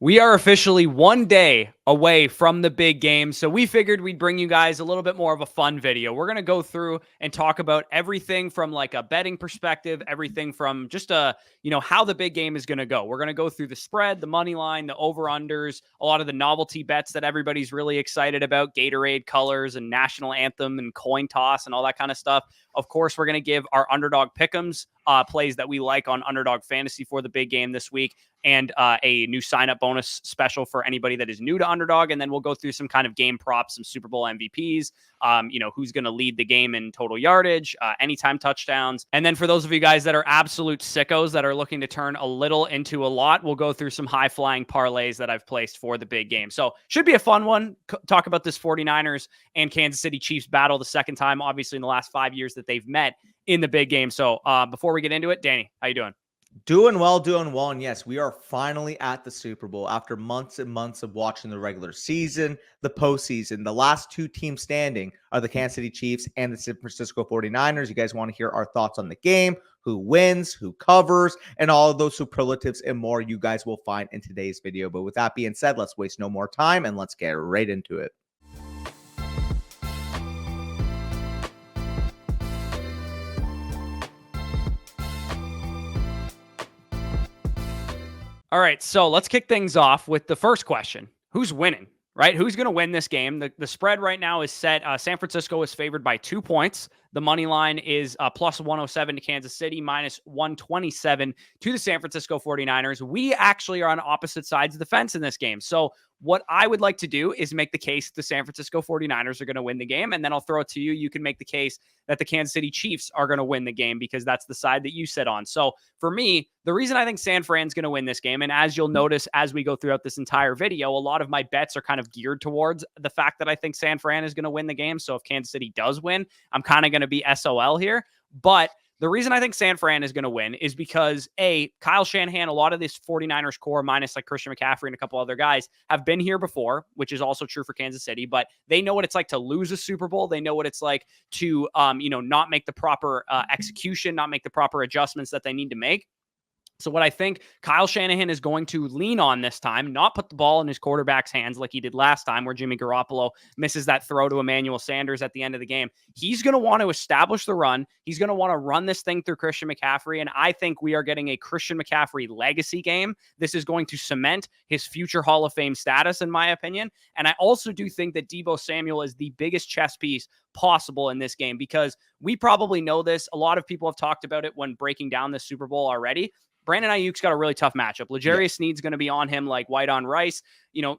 We are officially one day away from the big game, so we figured we'd bring you guys a little bit more of a fun video. We're going to go through and talk about everything from like a betting perspective, everything from just how the big game is going to go. We're going to go through the spread, the money line, the over-unders, a lot of the novelty bets that everybody's really excited about, Gatorade Colors and National Anthem and coin toss and all that kind of stuff. Of course, we're going to give our underdog Pickems plays that we like on Underdog Fantasy for the big game this week, and a new sign-up bonus special for anybody that is new to Underdog. And then we'll go through some kind of game props, some Super Bowl MVPs, who's going to lead the game in total yardage, anytime touchdowns. And then for those of you guys that are absolute sickos that are looking to turn a little into a lot, we'll go through some high-flying parlays that I've placed for the big game. So should be a fun one. Talk about this 49ers and Kansas City Chiefs battle, the second time, obviously, in the last 5 years that they've met in the big game. So before we get into it, Danny, how you doing? Doing well. And yes, we are finally at the Super Bowl after months and months of watching the regular season, the postseason. The last two teams standing are the Kansas City Chiefs and the San Francisco 49ers. You guys want to hear our thoughts on the game, who wins, who covers, and all of those superlatives and more you guys will find in today's video. But with that being said, let's waste no more time and let's get right into it. All right, so let's kick things off with the first question. Who's winning, right? Who's going to win this game? The spread right now is set. San Francisco is favored by 2 points. The money line is plus 107 to Kansas City, minus 127 to the San Francisco 49ers. We actually are on opposite sides of the fence in this game. So what I would like to do is make the case the San Francisco 49ers are going to win the game, and then I'll throw it to you. You can make the case that the Kansas City Chiefs are going to win the game because that's the side that you sit on. So for me, the reason I think San Fran's going to win this game, and as you'll notice as we go throughout this entire video, a lot of my bets are kind of geared towards the fact that I think San Fran is going to win the game. So if Kansas City does win, I'm kind of going to be SOL here. But the reason I think San Fran is going to win is because, Kyle Shanahan, a lot of this 49ers core, minus like Christian McCaffrey and a couple other guys, have been here before, which is also true for Kansas City, but they know what it's like to lose a Super Bowl. They know what it's like to, not make the proper execution, not make the proper adjustments that they need to make. So what I think Kyle Shanahan is going to lean on this time, not put the ball in his quarterback's hands like he did last time where Jimmy Garoppolo misses that throw to Emmanuel Sanders at the end of the game. He's going to want to establish the run. He's going to want to run this thing through Christian McCaffrey, and I think we are getting a Christian McCaffrey legacy game. This is going to cement his future Hall of Fame status, in my opinion. And I also do think that Deebo Samuel is the biggest chess piece possible in this game because we probably know this. A lot of people have talked about it when breaking down the Super Bowl already. Brandon Ayuk's got a really tough matchup. L'Jarius Sneed's going to be on him like white on rice.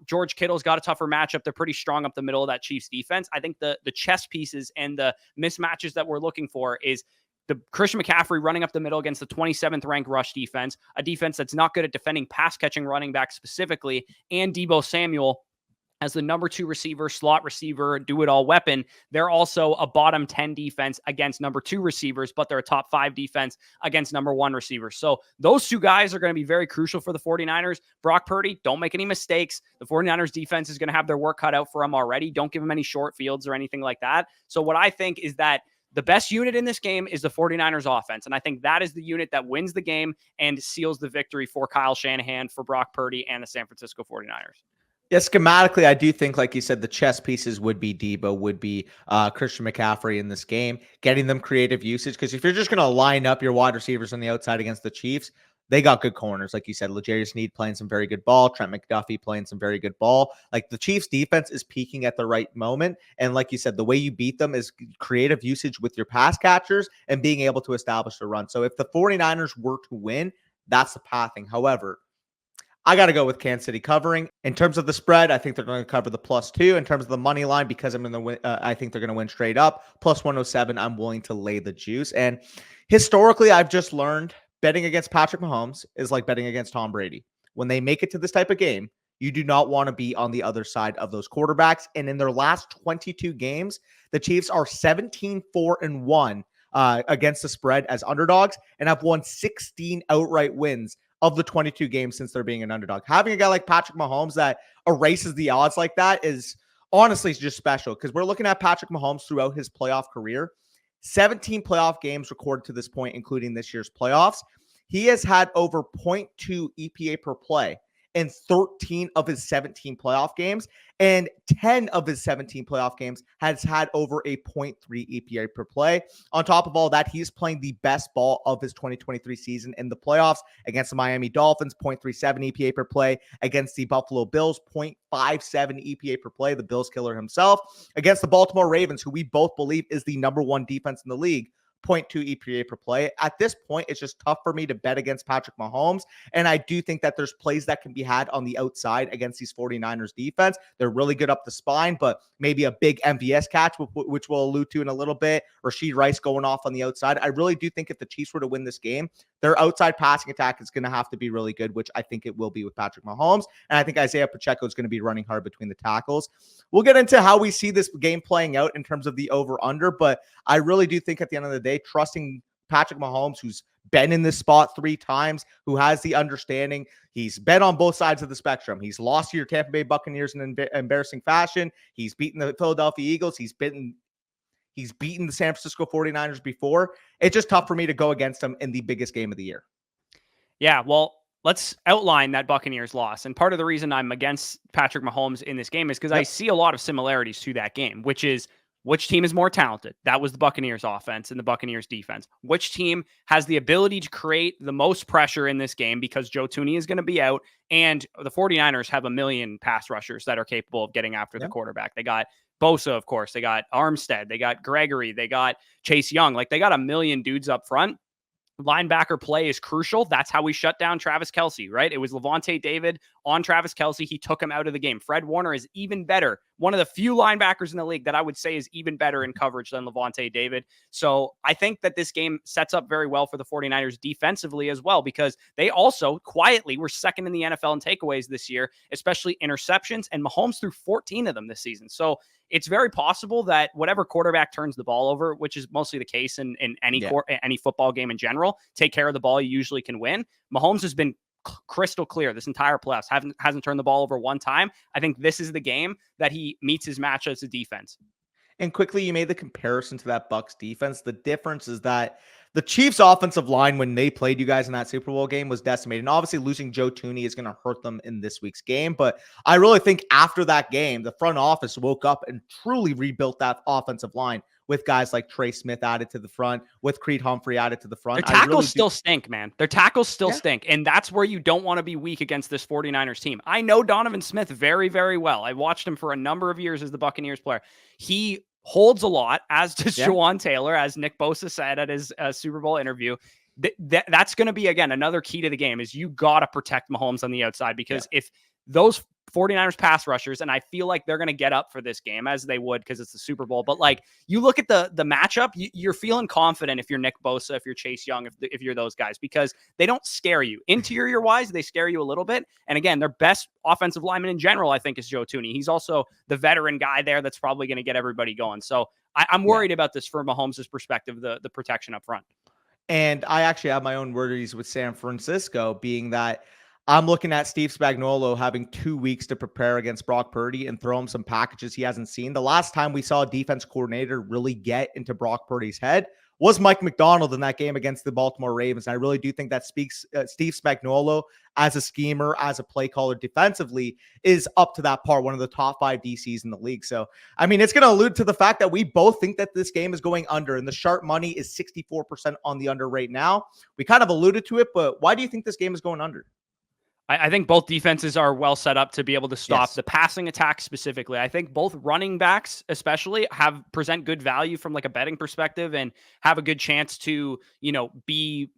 George Kittle's got a tougher matchup. They're pretty strong up the middle of that Chiefs defense. I think the chess pieces and the mismatches that we're looking for is the Christian McCaffrey running up the middle against the 27th ranked rush defense, a defense that's not good at defending pass catching running back specifically, and Deebo Samuel as the number 2 receiver, slot receiver, do-it-all weapon. They're also a bottom 10 defense against number 2 receivers, but they're a top 5 defense against number 1 receivers. So those two guys are going to be very crucial for the 49ers. Brock Purdy, don't make any mistakes. The 49ers defense is going to have their work cut out for them already. Don't give them any short fields or anything like that. So what I think is that the best unit in this game is the 49ers offense. And I think that is the unit that wins the game and seals the victory for Kyle Shanahan, for Brock Purdy, and the San Francisco 49ers. Yeah, schematically, I do think, like you said, the chess pieces would be Deebo, would be Christian McCaffrey in this game, getting them creative usage. Because if you're just going to line up your wide receivers on the outside against the Chiefs, they got good corners. Like you said, L'Jarius Sneed playing some very good ball, Trent McDuffie playing some very good ball. Like the Chiefs defense is peaking at the right moment. And like you said, the way you beat them is creative usage with your pass catchers and being able to establish a run. So if the 49ers were to win, that's the pathing. However, I got to go with Kansas City covering. In terms of the spread, I think they're going to cover the +2. In terms of the money line, because I'm going to win, I think they're going to win straight up. Plus 107, I'm willing to lay the juice. And historically, I've just learned betting against Patrick Mahomes is like betting against Tom Brady. When they make it to this type of game, you do not want to be on the other side of those quarterbacks. And in their last 22 games, the Chiefs are 17-4-1 against the spread as underdogs and have won 16 outright wins of the 22 games since they're being an underdog. Having a guy like Patrick Mahomes that erases the odds like that is honestly just special because we're looking at Patrick Mahomes throughout his playoff career. 17 playoff games recorded to this point, including this year's playoffs. He has had over 0.2 EPA per play. in 13 of his 17 playoff games, and 10 of his 17 playoff games has had over a 0.3 EPA per play. On top of all that, he's playing the best ball of his 2023 season in the playoffs against the Miami Dolphins, 0.37 EPA per play, against the Buffalo Bills, 0.57 EPA per play, the Bills killer himself, against the Baltimore Ravens, who we both believe is the number one defense in the league, 0.2 EPA per play. At this point, it's just tough for me to bet against Patrick Mahomes. And I do think that there's plays that can be had on the outside against these 49ers defense. They're really good up the spine, but maybe a big MVS catch, which we'll allude to in a little bit. Rashid Rice going off on the outside. I really do think if the Chiefs were to win this game, their outside passing attack is going to have to be really good, which I think it will be with Patrick Mahomes. And I think Isiah Pacheco is going to be running hard between the tackles. We'll get into how we see this game playing out in terms of the over-under, but I really do think at the end of the day, trusting Patrick Mahomes, who's been in this spot 3 times, who has the understanding. He's been on both sides of the spectrum. He's lost to your Tampa Bay Buccaneers in embarrassing fashion. He's beaten the Philadelphia Eagles. He's beaten the San Francisco 49ers before. It's just tough for me to go against him in the biggest game of the year. Yeah, well, let's outline that Buccaneers loss. And part of the reason I'm against Patrick Mahomes in this game is because I see a lot of similarities to that game, which is which team is more talented. That was the Buccaneers offense and the Buccaneers defense. Which team has the ability to create the most pressure in this game because Joe Thuney is going to be out, and the 49ers have a million pass rushers that are capable of getting after the quarterback. They got Bosa, of course. They got Armstead. They got Gregory. They got Chase Young. Like, they got a million dudes up front. Linebacker play is crucial. That's how we shut down Travis Kelce, right? It was Levante David on Travis Kelce. He took him out of the game. Fred Warner is even better. One of the few linebackers in the league that I would say is even better in coverage than Levante David. So I think that this game sets up very well for the 49ers defensively as well, because they also quietly were second in the NFL in takeaways this year, especially interceptions, and Mahomes threw 14 of them this season. So it's very possible that whatever quarterback turns the ball over, which is mostly the case in any football game in general, take care of the ball, you usually can win. Mahomes has been crystal clear this entire playoffs, hasn't turned the ball over one time. I think this is the game that he meets his match as a defense. And quickly, you made the comparison to that Bucs defense. The difference is that the Chiefs' offensive line, when they played you guys in that Super Bowl game, was decimated. And obviously, losing Joe Thuney is going to hurt them in this week's game. But I really think after that game, the front office woke up and truly rebuilt that offensive line with guys like Trey Smith added to the front, with Creed Humphrey added to the front. Their tackles still stink, man. Their tackles still stink. And that's where you don't want to be weak against this 49ers team. I know Donovan Smith very, very well. I watched him for a number of years as the Buccaneers player. He holds a lot, as does Jawan Taylor, as Nick Bosa said at his Super Bowl interview. That's going to be, again, another key to the game is you got to protect Mahomes on the outside, because if those 49ers pass rushers, and I feel like they're going to get up for this game, as they would because it's the Super Bowl. But like, you look at the matchup, you're feeling confident if you're Nick Bosa, if you're Chase Young, if you're those guys, because they don't scare you. Interior wise, they scare you a little bit. And again, their best offensive lineman in general, I think, is Joe Thuney. He's also the veteran guy there that's probably going to get everybody going. So I'm worried about this from Mahomes' perspective, the protection up front. And I actually have my own worries with San Francisco, being that I'm looking at Steve Spagnuolo having 2 weeks to prepare against Brock Purdy and throw him some packages he hasn't seen. The last time we saw a defense coordinator really get into Brock Purdy's head was Mike McDonald in that game against the Baltimore Ravens. And I really do think that speaks Steve Spagnuolo as a schemer, as a play caller defensively, is up to that par, one of the top 5 DCs in the league. So, I mean, it's going to allude to the fact that we both think that this game is going under, and the sharp money is 64% on the under right now. We kind of alluded to it, but why do you think this game is going under? I think both defenses are well set up to be able to stop the passing attack specifically. I think both running backs especially present good value from like a betting perspective and have a good chance to, be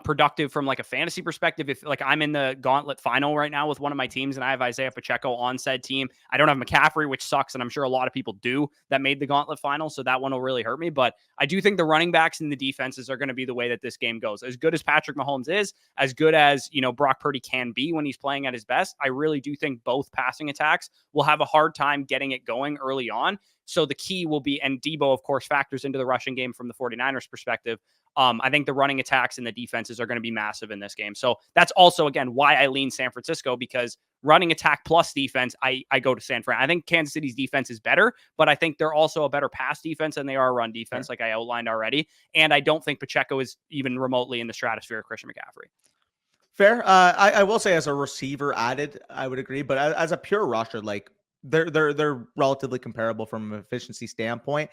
productive from like a fantasy perspective. If like I'm in the gauntlet final right now with one of my teams and I have Isiah Pacheco on said team, I don't have McCaffrey, which sucks. And I'm sure a lot of people do that made the gauntlet final. So that one will really hurt me. But I do think the running backs and the defenses are going to be the way that this game goes. As good as Patrick Mahomes is, as good as, Brock Purdy can be when he's playing at his best, I really do think both passing attacks will have a hard time getting it going early on. So the key will be, and Deebo, of course, factors into the rushing game from the 49ers perspective. I think the running attacks and the defenses are going to be massive in this game. So that's also, again, why I lean San Francisco, because running attack plus defense, I go to San Fran. I think Kansas City's defense is better, but I think they're also a better pass defense than they are a run defense, like I outlined already. And I don't think Pacheco is even remotely in the stratosphere of Christian McCaffrey. Fair. I will say as a receiver added, I would agree. But as a pure rusher, like they're relatively comparable from an efficiency standpoint.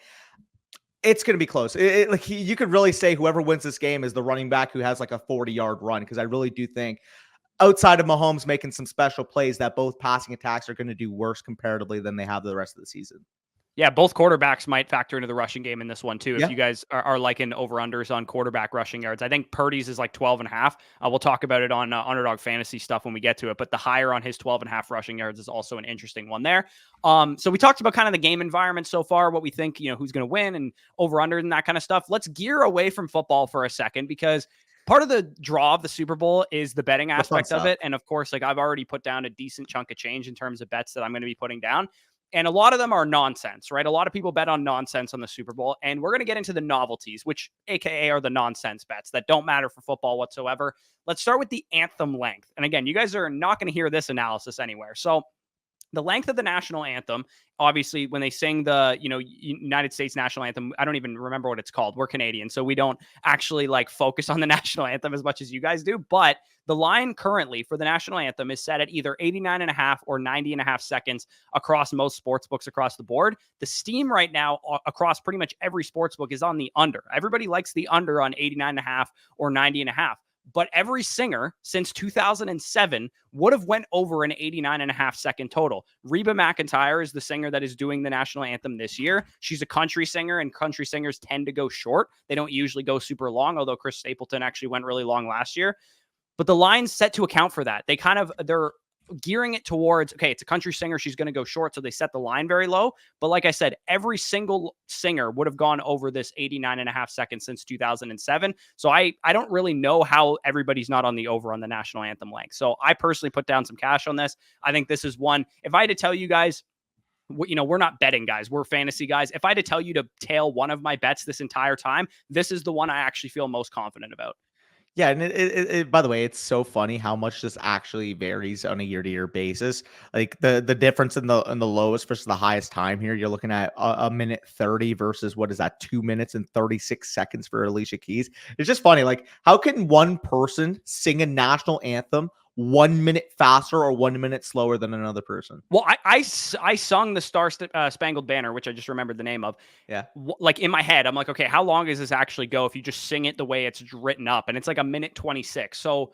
It's going to be close. Like you could really say whoever wins this game is the running back who has like a 40-yard run, because I really do think outside of Mahomes making some special plays that both passing attacks are going to do worse comparatively than they have the rest of the season. Yeah, both quarterbacks might factor into the rushing game in this one too. If Yeah. you guys are liking over-unders on quarterback rushing yards, I think Purdy's is like 12.5. We'll talk about it on Underdog Fantasy stuff when we get to it, but the higher on his 12.5 rushing yards is also an interesting one there. So we talked about kind of the game environment so far, what we think, who's going to win and over-under and that kind of stuff. Let's gear away from football for a second, because part of the draw of the Super Bowl is the betting aspect of it. And of course, like I've already put down a decent chunk of change in terms of bets that I'm going to be putting down. And a lot of them are nonsense, right? A lot of people bet on nonsense on the Super Bowl. And we're going to get into the novelties, which AKA are the nonsense bets that don't matter for football whatsoever. Let's start with the anthem length. And again, you guys are not going to hear this analysis anywhere. So the length of the national anthem, obviously, when they sing the, United States national anthem, I don't even remember what it's called. We're Canadian, so we don't actually like focus on the national anthem as much as you guys do. But the line currently for the national anthem is set at either 89.5 or 90.5 seconds across most sports books across the board. The steam right now across pretty much every sports book is on the under. Everybody likes the under on 89.5 or 90.5. But every singer since 2007 would have went over an 89.5 second total. Reba McEntire is the singer that is doing the national anthem this year. She's a country singer, and country singers tend to go short. They don't usually go super long, although Chris Stapleton actually went really long last year. But the line's set to account for that. They're gearing it towards, okay, it's a country singer, she's going to go short, so they set the line very low. But like I said, every single singer would have gone over this 89.5 seconds since 2007. So I don't really know how everybody's not on the over on the national anthem length. So I personally put down some cash on this. I think this is one. If I had to tell you guys, we're not betting guys, we're fantasy guys. If I had to tell you to tail one of my bets this entire time, this is the one I actually feel most confident about. Yeah, and it by the way, it's so funny how much this actually varies on a year-to-year basis. Like the difference in the lowest versus the highest time here, you're looking at a minute 30 versus what is that, 2 minutes and 36 seconds for Alicia Keys. It's just funny, like how can one person sing a national anthem 1 minute faster or 1 minute slower than another person? Well, I sung the Star Spangled Banner, which I just remembered the name of. Yeah. Like in my head, I'm like, okay, how long does this actually go if you just sing it the way it's written up? And it's like a minute 26. So,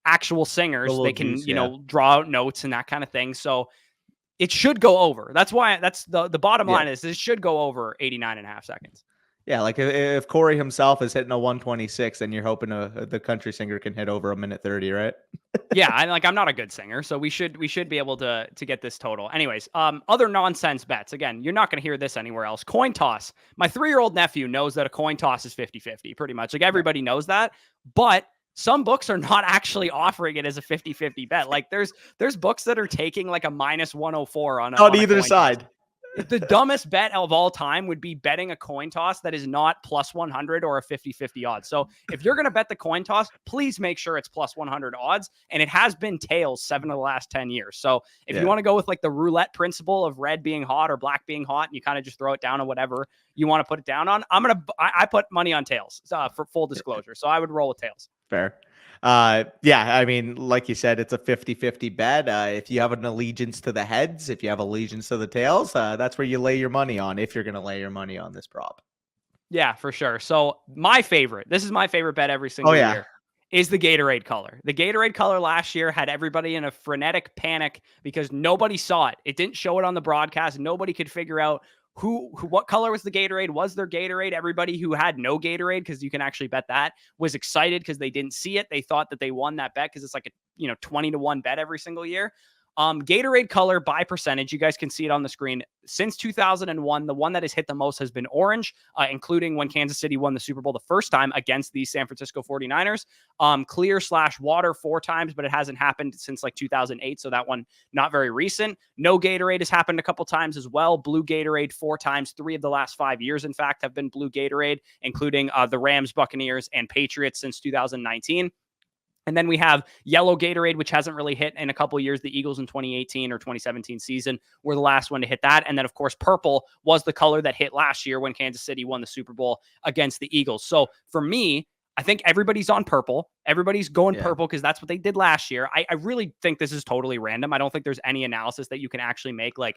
actual singers, they can, draw out notes and that kind of thing. So it should go over. That's why that's the bottom line is this should go over 89.5 seconds. Yeah, like if Corey himself is hitting a 126, then you're hoping the country singer can hit over a minute 30, right? Yeah, I'm not a good singer, so we should be able to get this total. Anyways, other nonsense bets. Again, you're not going to hear this anywhere else. Coin toss. My 3-year-old nephew knows that a coin toss is 50-50, pretty much. Like everybody knows that, but some books are not actually offering it as a 50-50 bet. Like there's books that are taking like a minus 104 on either side. Toss. The dumbest bet of all time would be betting a coin toss that is not plus 100 or a 50-50 odds. So if you're going to bet the coin toss, please make sure it's plus 100 odds. And it has been tails 7 of the last 10 years. So if you want to go with like the roulette principle of red being hot or black being hot, and you kind of just throw it down on whatever you want to put it down on, I put money on tails for full disclosure. So I would roll with tails. Fair. Yeah, I mean, like you said, it's a 50-50 bet. If you have an allegiance to the heads, if you have allegiance to the tails, that's where you lay your money on if you're going to lay your money on this prop. Yeah, for sure. So this is my favorite bet every single year, is the Gatorade Color. The Gatorade Color last year had everybody in a frenetic panic because nobody saw it. It didn't show it on the broadcast. Nobody could figure out what color was the Gatorade? Was there Gatorade? Everybody who had no Gatorade, because you can actually bet that, was excited because they didn't see it. They thought that they won that bet because it's like a 20-1 bet every single year. Gatorade Color by percentage, you guys can see it on the screen. Since 2001, the one that has hit the most has been orange, including when Kansas City won the Super Bowl the first time against the San Francisco 49ers. Clear/water 4 times, but it hasn't happened since like 2008, so that one not very recent. No Gatorade has happened a couple times as well. Blue Gatorade 4 times. 3 of the last 5 years, in fact, have been blue Gatorade, including the Rams, Buccaneers, and Patriots since 2019. And then we have yellow Gatorade, which hasn't really hit in a couple of years. The Eagles in 2018 or 2017 season were the last one to hit that. And then, of course, purple was the color that hit last year when Kansas City won the Super Bowl against the Eagles. So for me, I think everybody's on purple. Everybody's going Yeah. purple because that's what they did last year. I really think this is totally random. I don't think there's any analysis that you can actually make like,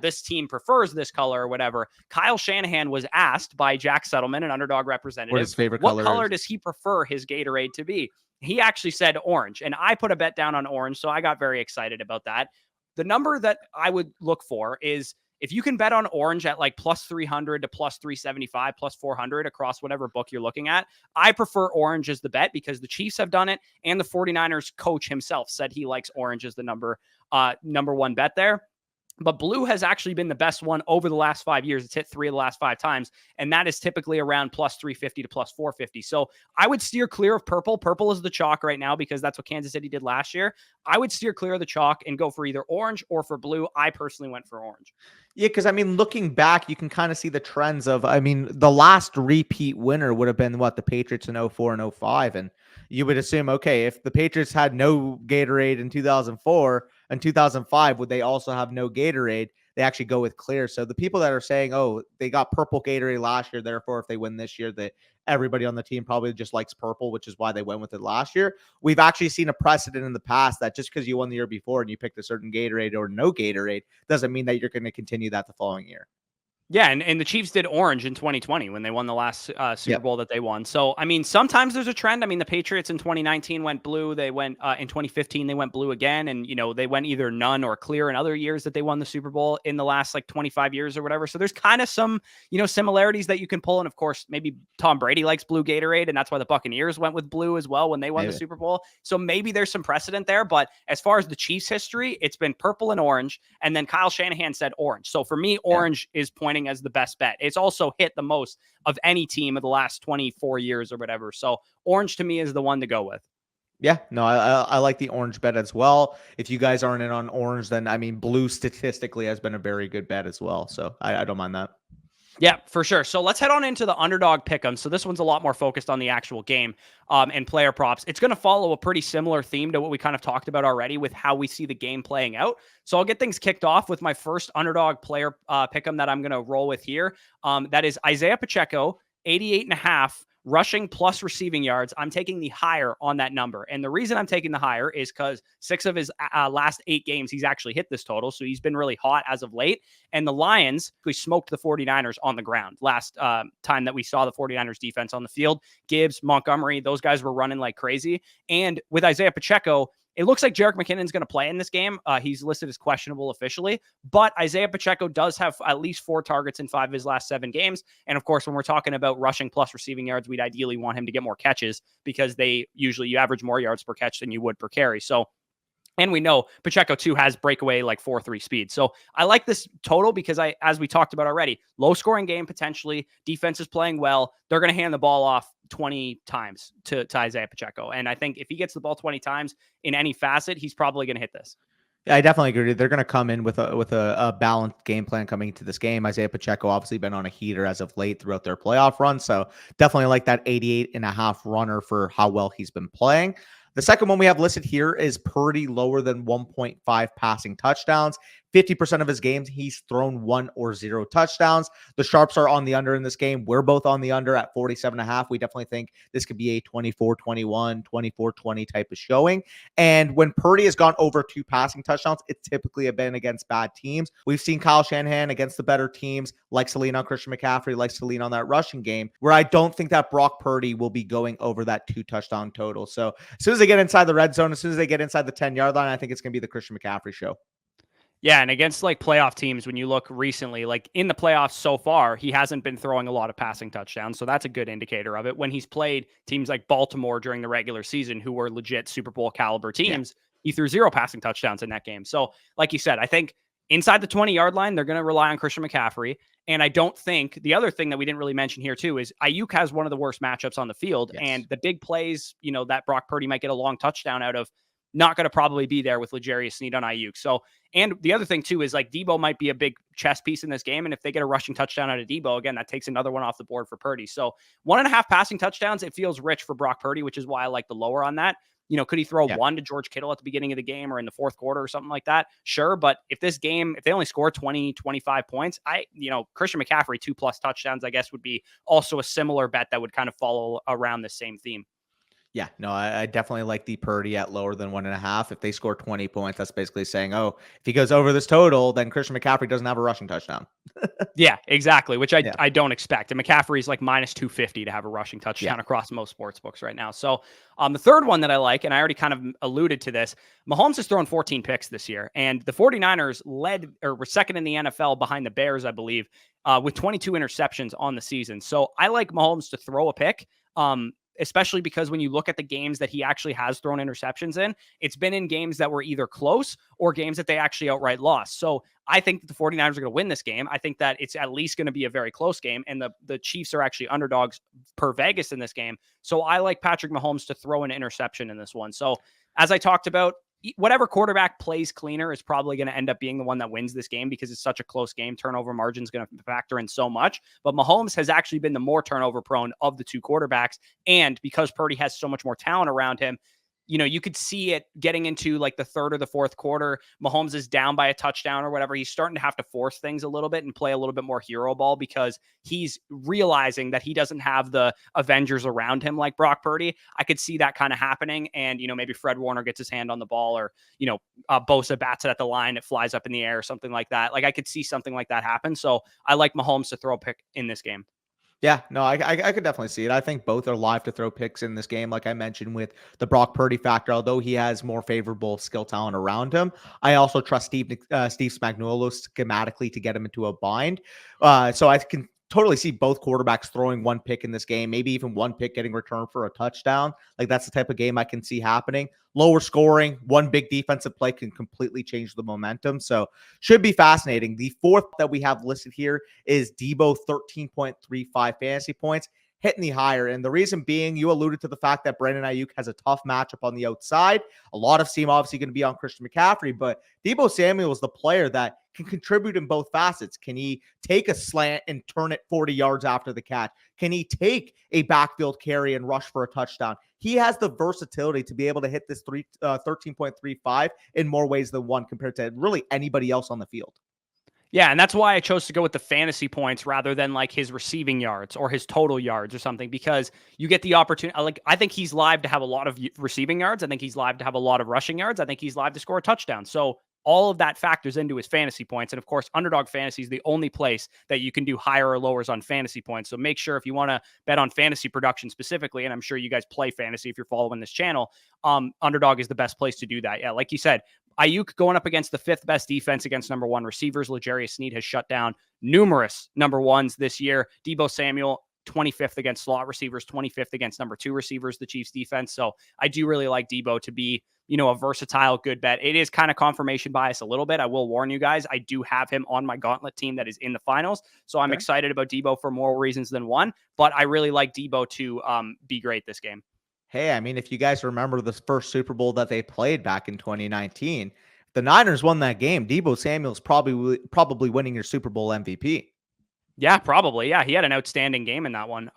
this team prefers this color or whatever. Kyle Shanahan was asked by Jack Settleman, an Underdog representative, What his favorite what color is. does he prefer his Gatorade to be? He actually said orange, and I put a bet down on orange, so I got very excited about that. The number that I would look for is if you can bet on orange at like plus 300 to plus 375, plus 400 across whatever book you're looking at, I prefer orange as the bet because the Chiefs have done it. And the 49ers coach himself said he likes orange as the number one bet there. But blue has actually been the best one over the last 5 years. It's hit 3 of the last 5 times. And that is typically around plus 350 to plus 450. So I would steer clear of purple. Purple is the chalk right now because that's what Kansas City did last year. I would steer clear of the chalk and go for either orange or for blue. I personally went for orange. Yeah, because looking back, you can kind of see the trends of, the last repeat winner would have been the Patriots in 04 and 05. And you would assume, okay, if the Patriots had no Gatorade in 2004 and 2005, would they also have no Gatorade? They actually go with clear. So the people that are saying, oh, they got purple Gatorade last year, therefore, if they win this year, that everybody on the team probably just likes purple, which is why they went with it last year. We've actually seen a precedent in the past that just because you won the year before and you picked a certain Gatorade or no Gatorade doesn't mean that you're going to continue that the following year. Yeah, and the Chiefs did orange in 2020 when they won the last Super Bowl that they won. So, sometimes there's a trend. The Patriots in 2019 went blue. They went in 2015, they went blue again. And, they went either none or clear in other years that they won the Super Bowl in the last 25 years or whatever. So there's kind of some, similarities that you can pull. And of course, maybe Tom Brady likes blue Gatorade. And that's why the Buccaneers went with blue as well when they won the Super Bowl. So maybe there's some precedent there. But as far as the Chiefs history, it's been purple and orange. And then Kyle Shanahan said orange. So for me, orange is pointing as the best bet. It's also hit the most of any team of the last 24 years or whatever. So orange to me is the one to go with. Yeah, no, I like the orange bet as well. If you guys aren't in on orange, then blue statistically has been a very good bet as well. So I don't mind that. Yeah, for sure. So let's head on into the Underdog Pickems. So this one's a lot more focused on the actual game and player props. It's going to follow a pretty similar theme to what we kind of talked about already with how we see the game playing out. So I'll get things kicked off with my first Underdog player Pickem that I'm going to roll with here. That is Isiah Pacheco, 88.5 rushing plus receiving yards. I'm taking the higher on that number. And the reason I'm taking the higher is because 6 of his last 8 games, he's actually hit this total. So he's been really hot as of late. And the Lions, who smoked the 49ers on the ground last time that we saw the 49ers defense on the field, Gibbs, Montgomery, those guys were running like crazy. And with Isiah Pacheco, it looks like Jerick McKinnon's going to play in this game. He's listed as questionable officially, but Isiah Pacheco does have at least 4 targets in 5 of his last 7 games. And of course, when we're talking about rushing plus receiving yards, we'd ideally want him to get more catches because you average more yards per catch than you would per carry. So, and we know Pacheco too has breakaway 4.3 speed. So I like this total because as we talked about already, low scoring game potentially, defense is playing well. They're going to hand the ball off 20 times to Isiah Pacheco. And I think if he gets the ball 20 times in any facet, he's probably going to hit this. Yeah, I definitely agree. They're going to come in with a balanced game plan coming into this game. Isiah Pacheco obviously been on a heater as of late throughout their playoff run. So definitely like that 88.5 runner for how well he's been playing. The second one we have listed here is Purdy lower than 1.5 passing touchdowns. 50% of his games, he's thrown 1 or 0 touchdowns. The Sharps are on the under in this game. We're both on the under at 47.5. We definitely think this could be a 24-21, 24-20 type of showing. And when Purdy has gone over 2 passing touchdowns, it's typically been against bad teams. We've seen Kyle Shanahan against the better teams, likes to lean on Christian McCaffrey, likes to lean on that rushing game, where I don't think that Brock Purdy will be going over that 2 touchdown total. So as soon as they get inside the red zone, as soon as they get inside the 10-yard line, I think it's going to be the Christian McCaffrey show. Yeah, and against playoff teams, when you look recently, in the playoffs so far, he hasn't been throwing a lot of passing touchdowns. So that's a good indicator of it. When he's played teams like Baltimore during the regular season, who were legit Super Bowl caliber teams, he threw 0 passing touchdowns in that game. So like you said, I think inside the 20-yard line, they're going to rely on Christian McCaffrey. And I don't think the other thing that we didn't really mention here too is Ayuk has one of the worst matchups on the field. Yes. And the big plays, that Brock Purdy might get a long touchdown out of, not going to probably be there with L'Jarius Sneed on Ayuk. So, and the other thing too is Deebo might be a big chess piece in this game. And if they get a rushing touchdown out of Deebo, again, that takes another one off the board for Purdy. So 1.5 passing touchdowns, it feels rich for Brock Purdy, which is why I like the lower on that. Could he throw Yeah. one to George Kittle at the beginning of the game or in the fourth quarter or something like that? Sure. But if they only score 20, 25 points, Christian McCaffrey 2+ touchdowns, I guess, would be also a similar bet that would kind of follow around the same theme. Yeah, no, I definitely like the Purdy at lower than 1.5. If they score 20 points, that's basically saying, oh, if he goes over this total, then Christian McCaffrey doesn't have a rushing touchdown. Yeah, exactly, which Yeah. I don't expect. And McCaffrey's like -250 to have a rushing touchdown across most sports books right now. So the third one that I like, and I already kind of alluded to this, Mahomes has thrown 14 picks this year, and the 49ers were second in the NFL behind the Bears, I believe, with 22 interceptions on the season. So I like Mahomes to throw a pick. Especially because when you look at the games that he actually has thrown interceptions in, it's been in games that were either close or games that they actually outright lost. So I think that the 49ers are going to win this game. I think that it's at least going to be a very close game, and the Chiefs are actually underdogs per Vegas in this game. So I like Patrick Mahomes to throw an interception in this one. So as I talked about, whatever quarterback plays cleaner is probably going to end up being the one that wins this game because it's such a close game. Turnover margin is going to factor in so much, but Mahomes has actually been the more turnover prone of the two quarterbacks. And because Purdy has so much more talent around him, you could see it getting into like the third or the fourth quarter. Mahomes is down by a touchdown or whatever. He's starting to have to force things a little bit and play a little bit more hero ball because he's realizing that he doesn't have the Avengers around him like Brock Purdy. I could see that kind of happening. And, maybe Fred Warner gets his hand on the ball, or, Bosa bats it at the line. It flies up in the air or something like that. Like I could see something like that happen. So I like Mahomes to throw a pick in this game. Yeah, no, I could definitely see it. I think both are live to throw picks in this game, like I mentioned with the Brock Purdy factor. Although he has more favorable skill talent around him, I also trust Steve Spagnuolo schematically to get him into a bind. So I can totally see both quarterbacks throwing one pick in this game, maybe even one pick getting returned for a touchdown. Like that's the type of game I can see happening. Lower scoring, one big defensive play can completely change the momentum. Should be fascinating. The fourth that we have listed here is Deebo 13.35 fantasy points, hitting the higher. And the reason being, you alluded to the fact that Brandon Ayuk has a tough matchup on the outside. A lot of steam obviously going to be on Christian McCaffrey, but Deebo Samuel is the player that can contribute in both facets. Can he take a slant and turn it 40 yards after the catch? Can he take a backfield carry and rush for a touchdown? He has the versatility to be able to hit this 13.35 in more ways than one compared to really anybody else on the field. Yeah, and that's why I chose to go with the fantasy points rather than like his receiving yards or his total yards or something, because you get the opportunity. Like, I think he's live to have a lot of receiving yards. I think he's live to have a lot of rushing yards. I think he's live to score a touchdown. So all of that factors into his fantasy points. And of course, Underdog Fantasy is the only place that you can do higher or lowers on fantasy points. So make sure if you want to bet on fantasy production specifically, and I'm sure you guys play fantasy if you're following this channel, Underdog is the best place to do that. Yeah, like you said, Ayuk going up against the fifth best defense against number one receivers. L'Jarius Sneed has shut down numerous number ones this year. Deebo Samuel, 25th against slot receivers, 25th against number two receivers, the Chiefs defense. So I do really like Deebo to be, a versatile, good bet. It is kind of confirmation bias a little bit. I will warn you guys, I do have him on my gauntlet team that is in the finals. So I'm excited about Deebo for more reasons than one, but I really like Deebo to be great this game. Hey, I mean, if you guys remember the first Super Bowl that they played back in 2019, the Niners won that game. Deebo Samuel's probably winning your Super Bowl MVP. Yeah, probably. Yeah, he had an outstanding game in that one.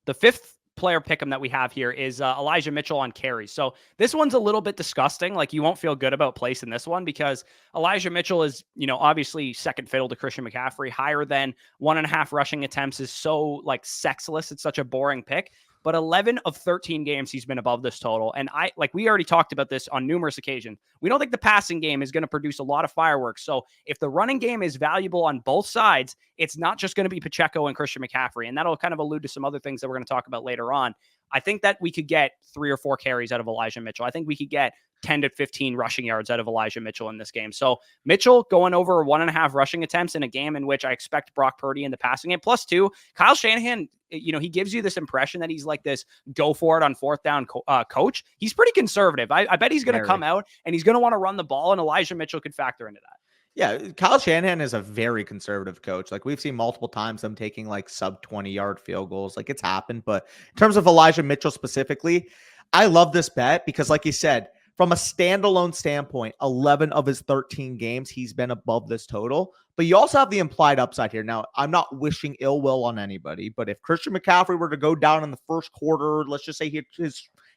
The fifth player pick'em that we have here is Elijah Mitchell on carries. So this one's a little bit disgusting. Like, you won't feel good about placing this one because Elijah Mitchell is, obviously second fiddle to Christian McCaffrey. Higher than 1.5 rushing attempts is so like sexless. It's such a boring pick. But 11 of 13 games he's been above this total. And we already talked about this on numerous occasions. We don't think the passing game is going to produce a lot of fireworks. So if the running game is valuable on both sides, it's not just going to be Pacheco and Christian McCaffrey. And that'll kind of allude to some other things that we're going to talk about later on. I think that we could get 3 or 4 carries out of Elijah Mitchell. I think we could get 10 to 15 rushing yards out of Elijah Mitchell in this game. So Mitchell going over 1.5 rushing attempts in a game in which I expect Brock Purdy in the passing game. +2, Kyle Shanahan, he gives you this impression that he's like this go for it on fourth down coach. He's pretty conservative. I bet he's going to come out and he's going to want to run the ball, and Elijah Mitchell could factor into that. Yeah, Kyle Shanahan is a very conservative coach. Like, we've seen multiple times them taking like sub 20-yard field goals. Like, it's happened. But in terms of Elijah Mitchell specifically, I love this bet because, like you said, from a standalone standpoint, 11 of his 13 games, he's been above this total. But you also have the implied upside here. Now, I'm not wishing ill will on anybody, but if Christian McCaffrey were to go down in the first quarter, let's just say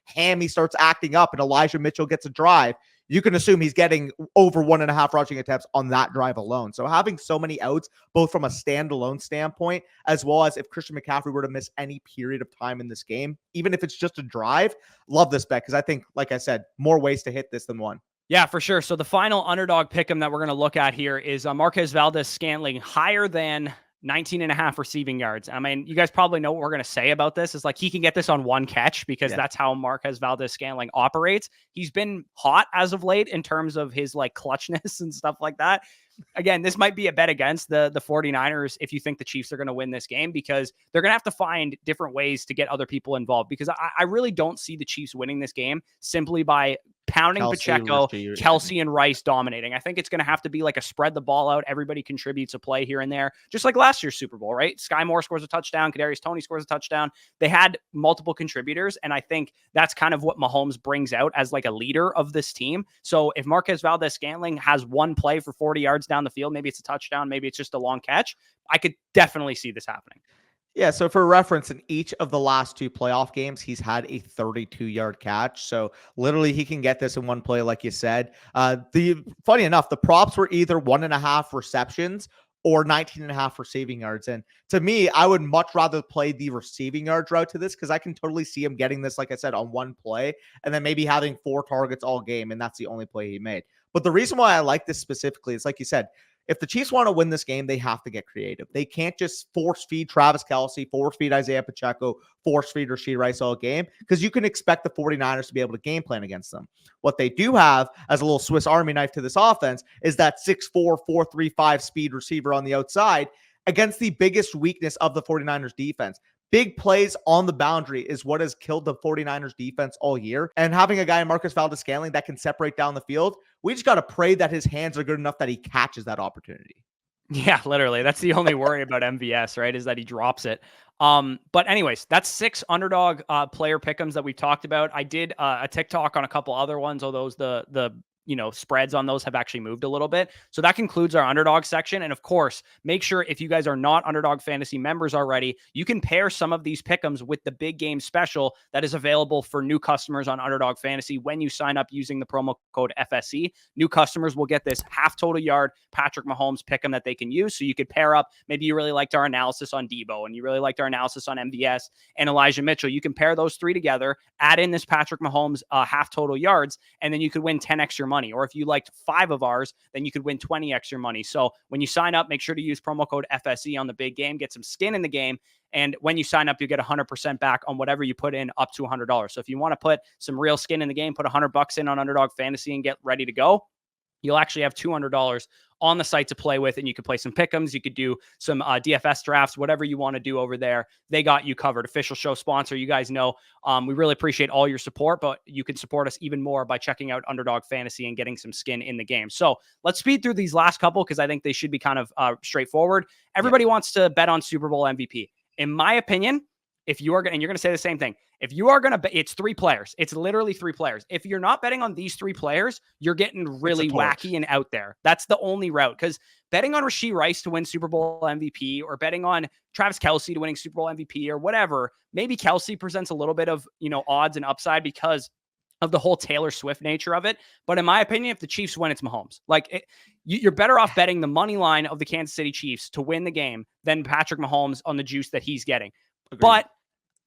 hammy starts acting up and Elijah Mitchell gets a drive, you can assume he's getting over 1.5 rushing attempts on that drive alone. So having so many outs, both from a standalone standpoint, as well as if Christian McCaffrey were to miss any period of time in this game, even if it's just a drive, love this bet because I think, like I said, more ways to hit this than one. Yeah, for sure. So the final underdog pick'em that we're going to look at here is Marquez Valdez-Scantling, higher than 19.5 receiving yards. I mean, you guys probably know what we're going to say about this. Is like he can get this on one catch because that's how Marquez Valdez-Scantling operates. He's been hot as of late in terms of his like clutchness and stuff like that. Again, this might be a bet against the 49ers if you think the Chiefs are going to win this game, because they're going to have to find different ways to get other people involved, because I really don't see the Chiefs winning this game simply by pounding Pacheco, Kelsey, and Rice dominating. I think it's going to have to be like a spread the ball out. Everybody contributes a play here and there, just like last year's Super Bowl, right? Sky Moore scores a touchdown. Kadarius Toney scores a touchdown. They had multiple contributors, and I think that's kind of what Mahomes brings out as like a leader of this team. So if Marquez Valdez-Scantling has one play for 40 yards down the field, maybe it's a touchdown, maybe it's just a long catch, I could definitely see this happening. Yeah, so for reference, in each of the last 2 playoff games, he's had a 32-yard catch. So literally he can get this in one play, like you said. Funny enough, the props were either 1.5 receptions or 19.5 receiving yards. And to me, I would much rather play the receiving yards route to this, because I can totally see him getting this, like I said, on one play and then maybe having 4 targets all game, and that's the only play he made. But the reason why I like this specifically is, like you said, if the Chiefs want to win this game, they have to get creative. They can't just force feed Travis Kelce, force feed Isiah Pacheco, force feed Rashee Rice all game, because you can expect the 49ers to be able to game plan against them. What they do have as a little Swiss Army knife to this offense is that 6'4", 4.35 speed receiver on the outside against the biggest weakness of the 49ers defense. Big plays on the boundary is what has killed the 49ers defense all year. And having a guy in Marquez Valdez-Scantling that can separate down the field, we just got to pray that his hands are good enough that he catches that opportunity. Yeah, literally. That's the only worry about MVS, right? Is that he drops it. But anyways, that's 6 underdog player pick'ems that we talked about. I did a TikTok on a couple other ones, although the spreads on those have actually moved a little bit. So that concludes our underdog section. And of course, make sure if you guys are not Underdog Fantasy members already, you can pair some of these pick'ems with the big game special that is available for new customers on Underdog Fantasy when you sign up using the promo code FSE. New customers will get this half total yard Patrick Mahomes pick'em that they can use. So you could pair up, maybe you really liked our analysis on Deebo and you really liked our analysis on MVS and Elijah Mitchell. You can pair those 3 together, add in this Patrick Mahomes half total yards, and then you could win 10x your money. Or if you liked 5 of ours, then you could win 20x your money. So when you sign up, make sure to use promo code FSE on the big game, get some skin in the game. And when you sign up, you get 100% back on whatever you put in, up to $100. So if you want to put some real skin in the game, put $100 in on Underdog Fantasy and get ready to go, you'll actually have $200 on the site to play with, and you could play some pick'ems. You could do some DFS drafts, whatever you want to do over there. They got you covered. Official show sponsor. You guys know we really appreciate all your support, but you can support us even more by checking out Underdog Fantasy and getting some skin in the game. So let's speed through these last couple because I think they should be kind of straightforward. Everybody wants to bet on Super Bowl MVP. In my opinion, if you are going, and you're going to say the same thing, if you are going to bet, it's 3 players. It's literally 3 players. If you're not betting on these 3 players, you're getting really wacky and out there. That's the only route, because betting on Rashee Rice to win Super Bowl MVP or betting on Travis Kelce to winning Super Bowl MVP or whatever, maybe Kelce presents a little bit of, odds and upside because of the whole Taylor Swift nature of it. But in my opinion, if the Chiefs win, it's Mahomes. You're better off betting the money line of the Kansas City Chiefs to win the game than Patrick Mahomes on the juice that he's getting. Agreed. But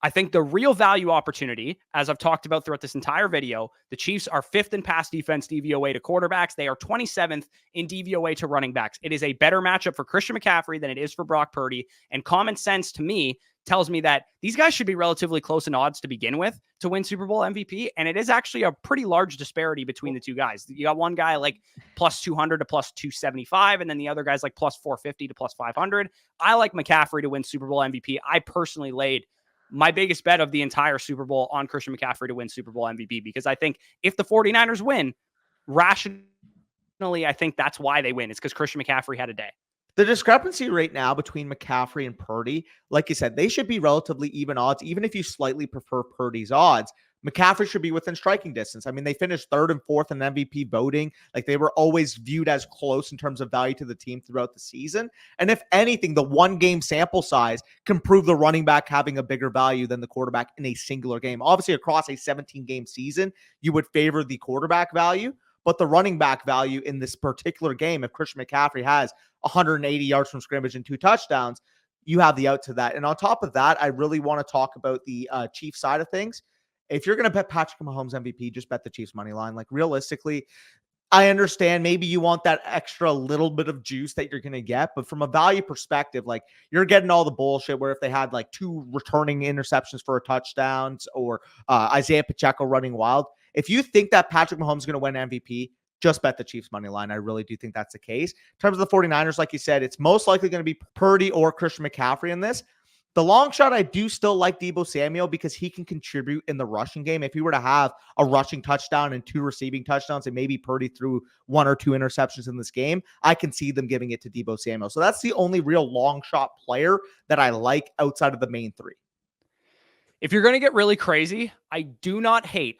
I think the real value opportunity, as I've talked about throughout this entire video, the Chiefs are 5th in pass defense DVOA to quarterbacks. They are 27th in DVOA to running backs. It is a better matchup for Christian McCaffrey than it is for Brock Purdy. And common sense to me tells me that these guys should be relatively close in odds to begin with to win Super Bowl MVP. And it is actually a pretty large disparity between the 2 guys. You got one guy like plus 200 to plus 275, and then the other guy's like plus 450 to plus 500. I like McCaffrey to win Super Bowl MVP. I personally laid my biggest bet of the entire Super Bowl on Christian McCaffrey to win Super Bowl MVP, because I think if the 49ers win, rationally, I think that's why they win. It's because Christian McCaffrey had a day. The discrepancy right now between McCaffrey and Purdy, like you said, they should be relatively even odds, even if you slightly prefer Purdy's odds. McCaffrey should be within striking distance. I mean, they finished 3rd and 4th in MVP voting. Like, they were always viewed as close in terms of value to the team throughout the season. And if anything, the 1-game sample size can prove the running back having a bigger value than the quarterback in a singular game. Obviously, across a 17-game season, you would favor the quarterback value, but the running back value in this particular game, if Christian McCaffrey has 180 yards from scrimmage and 2 touchdowns, you have the out to that. And on top of that, I really want to talk about the Chiefs side of things. If you're going to bet Patrick Mahomes MVP, just bet the Chiefs money line. Like, realistically, I understand maybe you want that extra little bit of juice that you're going to get, but from a value perspective, like, you're getting all the bullshit where if they had like 2 returning interceptions for a touchdowns or Isiah Pacheco running wild, if you think that Patrick Mahomes is going to win MVP, just bet the Chiefs money line. I really do think that's the case. In terms of the 49ers, like you said, it's most likely going to be Purdy or Christian McCaffrey in this. The long shot, I do still like Deebo Samuel because he can contribute in the rushing game. If he were to have a rushing touchdown and 2 receiving touchdowns and maybe Purdy threw 1 or 2 interceptions in this game, I can see them giving it to Deebo Samuel. So that's the only real long shot player that I like outside of the main 3. If you're going to get really crazy, I don't hate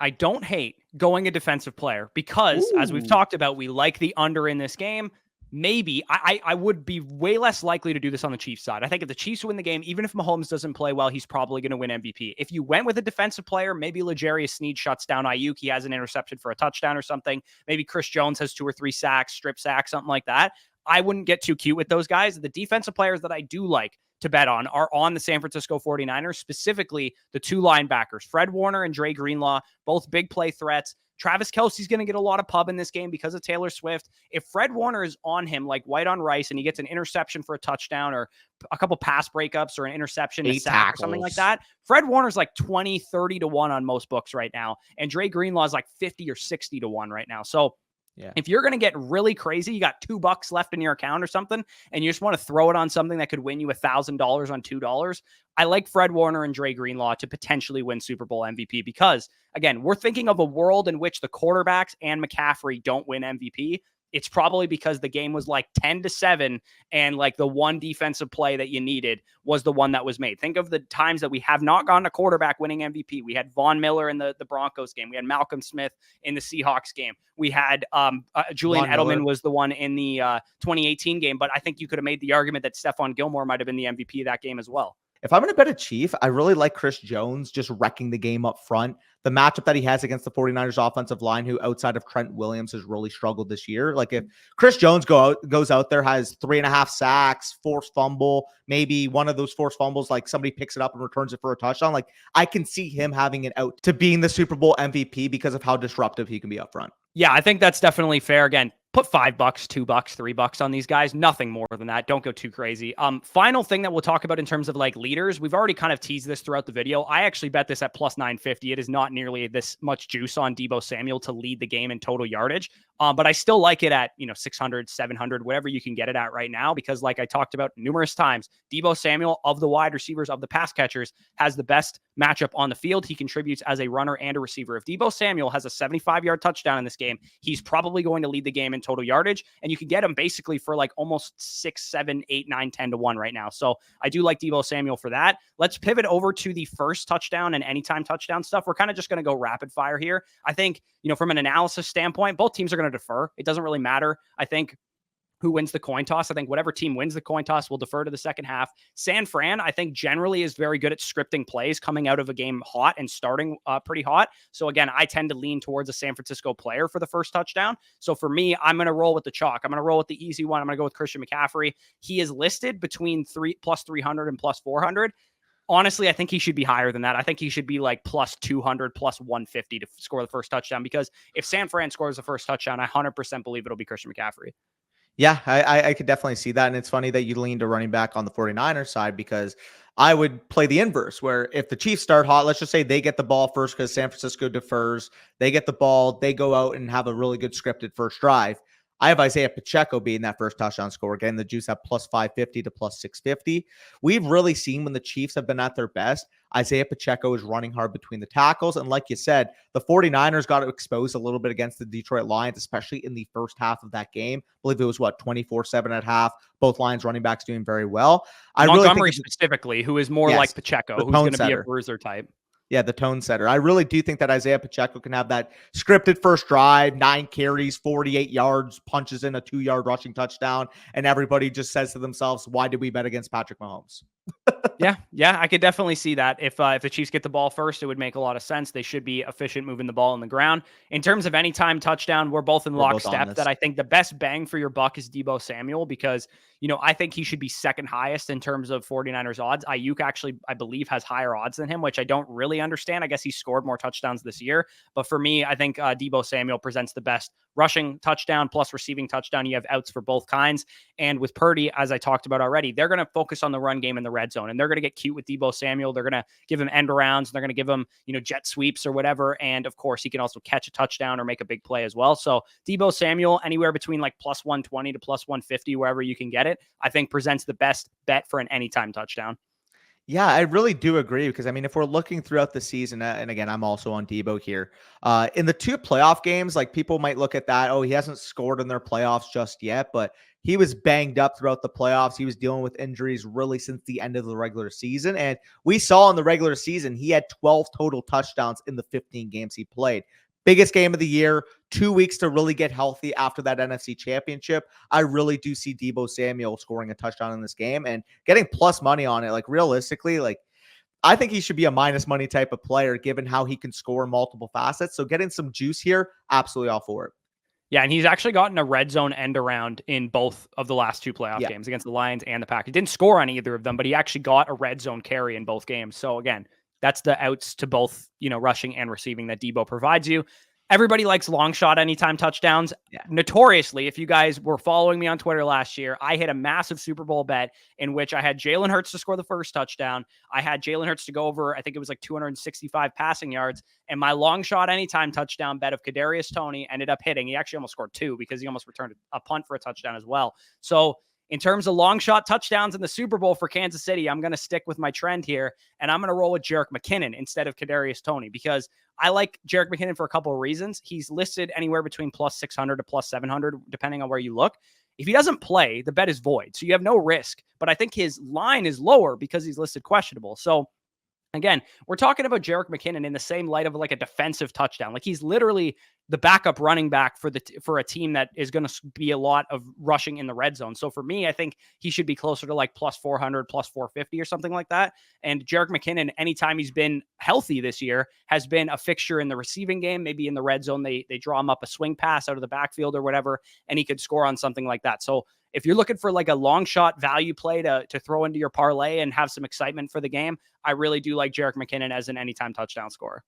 going a defensive player because, as we've talked about, we like the under in this game. Maybe I would be way less likely to do this on the Chiefs side. I think if the Chiefs win the game, even if Mahomes doesn't play well, he's probably going to win MVP. If you went with a defensive player, maybe L'Jarius Sneed shuts down Ayuk. He has an interception for a touchdown or something. Maybe Chris Jones has 2 or 3 sacks, strip sacks, something like that. I wouldn't get too cute with those guys. The defensive players that I do like to bet on are on the San Francisco 49ers, specifically the 2 linebackers, Fred Warner and Dre Greenlaw, both big play threats. Travis Kelce's going to get a lot of pub in this game because of Taylor Swift. If Fred Warner is on him like white on rice and he gets an interception for a touchdown or a couple pass breakups or an interception, a sack, or something like that, Fred Warner's like 20, 30 to 1 on most books right now. And Dre Greenlaw is like 50 or 60 to 1 right now. So if you're going to get really crazy, you got $2 left in your account or something, and you just want to throw it on something that could win you $1,000 on $2. I like Fred Warner and Dre Greenlaw to potentially win Super Bowl MVP because, again, we're thinking of a world in which the quarterbacks and McCaffrey don't win MVP. It's probably because the game was like 10-7 and like the one defensive play that you needed was the one that was made. Think of the times that we have not gotten a quarterback winning MVP. We had Von Miller in the Broncos game. We had Malcolm Smith in the Seahawks game. We had Julian Edelman was the one in the 2018 game, but I think you could have made the argument that Stephon Gilmore might have been the MVP of that game as well. If I'm going to bet a Chief, I really like Chris Jones just wrecking the game up front. The matchup that he has against the 49ers offensive line, who outside of Trent Williams has really struggled this year. Like, if Chris Jones goes out there, has 3.5 sacks, forced fumble, maybe one of those forced fumbles, like somebody picks it up and returns it for a touchdown. Like, I can see him having it out to being the Super Bowl MVP because of how disruptive he can be up front. Yeah, I think that's definitely fair. Again, put $5, $2, $3 on these guys. Nothing more than that. Don't go too crazy. Final thing that we'll talk about in terms of like leaders. We've already kind of teased this throughout the video. I actually bet this at plus 950. It is not nearly this much juice on Deebo Samuel to lead the game in total yardage. But I still like it at, 600, 700, whatever you can get it at right now, because like I talked about numerous times, Deebo Samuel of the wide receivers, of the pass catchers, has the best matchup on the field. He contributes as a runner and a receiver. If Deebo Samuel has a 75-yard touchdown in this game, he's probably going to lead the game in total yardage, and you can get him basically for like almost 6, 7, 8, 9, 10 to 1 right now. So I do like Deebo Samuel for that. Let's pivot over to the first touchdown and anytime touchdown stuff. We're kind of just going to go rapid fire here. I think, from an analysis standpoint, both teams are going to defer. It doesn't really matter, I think, who wins the coin toss. I think whatever team wins the coin toss will defer to the second half. San Fran, I think, generally is very good at scripting plays coming out of a game hot and starting pretty hot. So again, I tend to lean towards a San Francisco player for the first touchdown. So for me, I'm going to roll with the chalk. I'm going to roll with the easy one. I'm going to go with Christian McCaffrey. He is listed between plus 300 and plus 400. Honestly, I think he should be higher than that. I think he should be like plus 200, plus 150 to score the first touchdown, because if San Fran scores the first touchdown, I 100% believe it'll be Christian McCaffrey. Yeah, I could definitely see that. And it's funny that you lean to running back on the 49ers side, because I would play the inverse, where if the Chiefs start hot, let's just say they get the ball first because San Francisco defers, they get the ball, they go out and have a really good scripted first drive. I have Isiah Pacheco being that first touchdown score. Again, the juice at plus 550 to plus 650. We've really seen when the Chiefs have been at their best, Isiah Pacheco is running hard between the tackles. And like you said, the 49ers got exposed a little bit against the Detroit Lions, especially in the first half of that game. I believe it was 24-7 at half. Both Lions running backs doing very well. Montgomery really specifically, who is more like Pacheco, who's going to be a bruiser type. Yeah, the tone setter. I really do think that Isiah Pacheco can have that scripted first drive, 9 carries, 48 yards, punches in a 2-yard rushing touchdown, and everybody just says to themselves, why did we bet against Patrick Mahomes? Yeah, I could definitely see that. If the Chiefs get the ball first, it would make a lot of sense. They should be efficient moving the ball on the ground. In terms of anytime touchdown, we're both in We're both on lockstep this. that I think the best bang for your buck is Deebo Samuel because, I think he should be second highest in terms of 49ers odds. Ayuk actually, I believe, has higher odds than him, which I don't really understand. I guess he scored more touchdowns this year. But for me, I think Deebo Samuel presents the best rushing touchdown plus receiving touchdown. You have outs for both kinds. And with Purdy, as I talked about already, they're going to focus on the run game in the red zone, and they're going to get cute with Deebo Samuel. They're going to give him end arounds. They're going to give him, jet sweeps or whatever. And of course, he can also catch a touchdown or make a big play as well. So Deebo Samuel, anywhere between like plus 120 to plus 150, wherever you can get it, I think presents the best bet for an anytime touchdown. Yeah, I really do agree because, I mean, if we're looking throughout the season, and again, I'm also on Deebo here, in the 2 playoff games, like people might look at that, oh, he hasn't scored in their playoffs just yet, but he was banged up throughout the playoffs. He was dealing with injuries really since the end of the regular season. And we saw in the regular season, he had 12 total touchdowns in the 15 games he played. Biggest game of the year, 2 weeks to really get healthy after that NFC Championship. I really do see Deebo Samuel scoring a touchdown in this game and getting plus money on it. Like realistically, like I think he should be a minus money type of player given how he can score multiple facets. So getting some juice here, absolutely all for it. Yeah, and he's actually gotten a red zone end around in both of the last 2 playoff Yeah. games against the Lions and the Packers. He didn't score on either of them, but he actually got a red zone carry in both games. So again, that's the outs to both, rushing and receiving that Deebo provides you. Everybody likes long shot anytime touchdowns. Yeah. Notoriously, if you guys were following me on Twitter last year, I hit a massive Super Bowl bet in which I had Jalen Hurts to score the first touchdown. I had Jalen Hurts to go over, I think it was like 265 passing yards. And my long shot anytime touchdown bet of Kadarius Toney ended up hitting. He actually almost scored 2 because he almost returned a punt for a touchdown as well. So in terms of long shot touchdowns in the Super Bowl for Kansas City, I'm going to stick with my trend here, and I'm going to roll with Jerick McKinnon instead of Kadarius Toney because I like Jerick McKinnon for a couple of reasons. He's listed anywhere between plus 600 to plus 700, depending on where you look. If he doesn't play, the bet is void, so you have no risk. But I think his line is lower because he's listed questionable. So again, we're talking about Jerick McKinnon in the same light of like a defensive touchdown. Like he's literally the backup running back for a team that is going to be a lot of rushing in the red zone. So for me, I think he should be closer to like plus 400, plus 450 or something like that. And Jerick McKinnon, anytime he's been healthy this year, has been a fixture in the receiving game. Maybe in the red zone, they draw him up a swing pass out of the backfield or whatever, and he could score on something like that. So if you're looking for like a long shot value play to throw into your parlay and have some excitement for the game, I really do like Jerick McKinnon as an anytime touchdown scorer.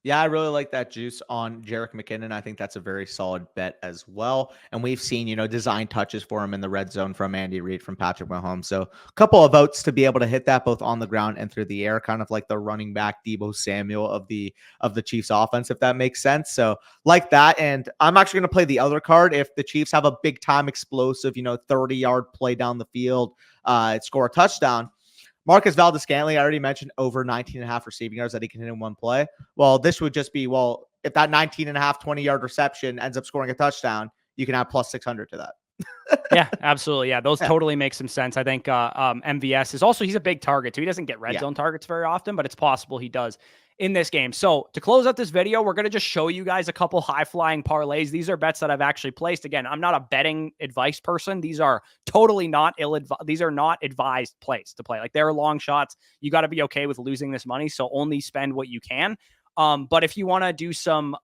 Yeah, I really like that juice on Jerick McKinnon. I think that's a very solid bet as well. And we've seen, design touches for him in the red zone from Andy Reid, from Patrick Mahomes. So a couple of votes to be able to hit that both on the ground and through the air, kind of like the running back Deebo Samuel of the Chiefs offense, if that makes sense. So like that. And I'm actually going to play the other card. If the Chiefs have a big time explosive, 30-yard play down the field, score a touchdown. Marquez Valdez-Scantling, I already mentioned over 19.5 receiving yards that he can hit in one play. Well, this would just be, if that 19.5, 20-yard reception ends up scoring a touchdown, you can add plus 600 to that. Yeah, absolutely. Yeah, those totally make some sense. I think MVS is also, he's a big target too. He doesn't get red zone targets very often, but it's possible he does in this game. So to close out this video, we're going to just show you guys a couple high flying parlays. These are bets that I've actually placed. Again, I'm not a betting advice person. These are totally not these are not advised plays to play. Like they're long shots. You got to be okay with losing this money. So only spend what you can. But if you want to do some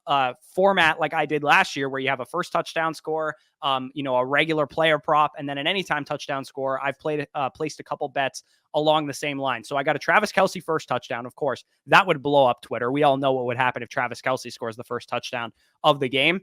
format like I did last year, where you have a first touchdown score, a regular player prop, and then an anytime touchdown score, I've placed a couple bets along the same line. So I got a Travis Kelce first touchdown. Of course, that would blow up Twitter. We all know what would happen if Travis Kelce scores the first touchdown of the game.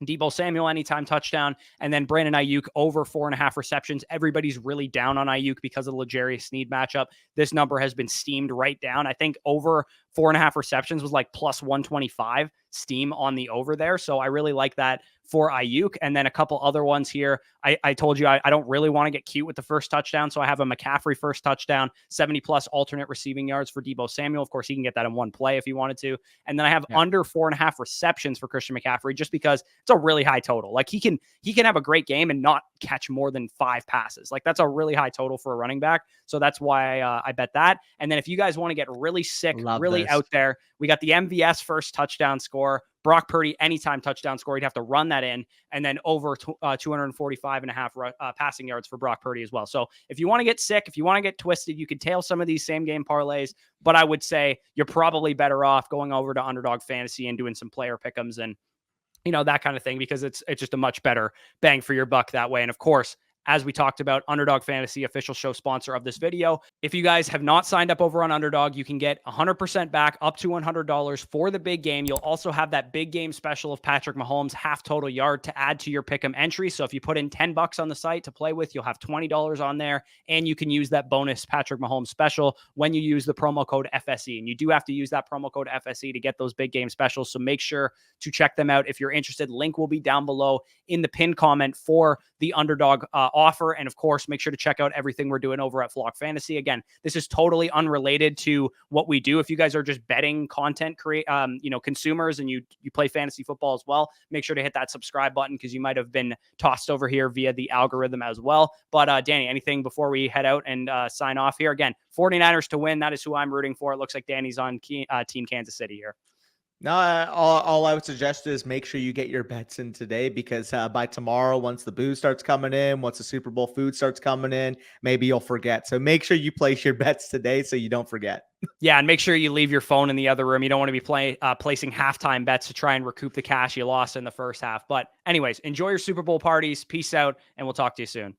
Deebo Samuel anytime touchdown, and then Brandon Ayuk over 4.5 receptions. Everybody's really down on Ayuk because of the L'Jarius Sneed matchup. This number has been steamed right down. I think over 4.5 receptions was like plus 125 steam on the over there. So I really like that for Ayuk. And then a couple other ones here. I told you I don't really want to get cute with the first touchdown. So I have a McCaffrey first touchdown, 70 plus alternate receiving yards for Deebo Samuel. Of course, he can get that in one play if he wanted to. And then I have under 4.5 receptions for Christian McCaffrey, just because it's a really high total. Like he can have a great game and not catch more than 5 passes. Like that's a really high total for a running back. So that's why I bet that. And then if you guys want to get really sick, out there, we got the MVS first touchdown score. Brock Purdy, anytime touchdown score, you'd have to run that in, and then over 245.5 passing yards for Brock Purdy as well. So if you want to get sick, if you want to get twisted, you could tail some of these same game parlays, but I would say you're probably better off going over to Underdog Fantasy and doing some player pick'ems and, that kind of thing, because it's just a much better bang for your buck that way. And of course, as we talked about, Underdog Fantasy, official show sponsor of this video. If you guys have not signed up over on Underdog, you can get 100% back up to $100 for the big game. You'll also have that big game special of Patrick Mahomes half total yard to add to your pick'em entry. So if you put in $10 on the site to play with, you'll have $20 on there, and you can use that bonus Patrick Mahomes special when you use the promo code FSE. And you do have to use that promo code FSE to get those big game specials. So make sure to check them out if you're interested. Link will be down below in the pinned comment for the Underdog offer. And of course, make sure to check out everything we're doing over at Flock Fantasy. Again, this is totally unrelated to what we do. If you guys are just betting content consumers and you play fantasy football as well, make sure to hit that subscribe button, because you might have been tossed over here via the algorithm as well. But Danny, anything before we head out and sign off here? Again, 49ers to win. That is who I'm rooting for. It looks like Danny's on Team Kansas City here. No, all I would suggest is make sure you get your bets in today, because by tomorrow, once the booze starts coming in, once the Super Bowl food starts coming in, maybe you'll forget. So make sure you place your bets today so you don't forget. Yeah, and make sure you leave your phone in the other room. You don't want to be placing halftime bets to try and recoup the cash you lost in the first half. But anyways, enjoy your Super Bowl parties. Peace out, and we'll talk to you soon.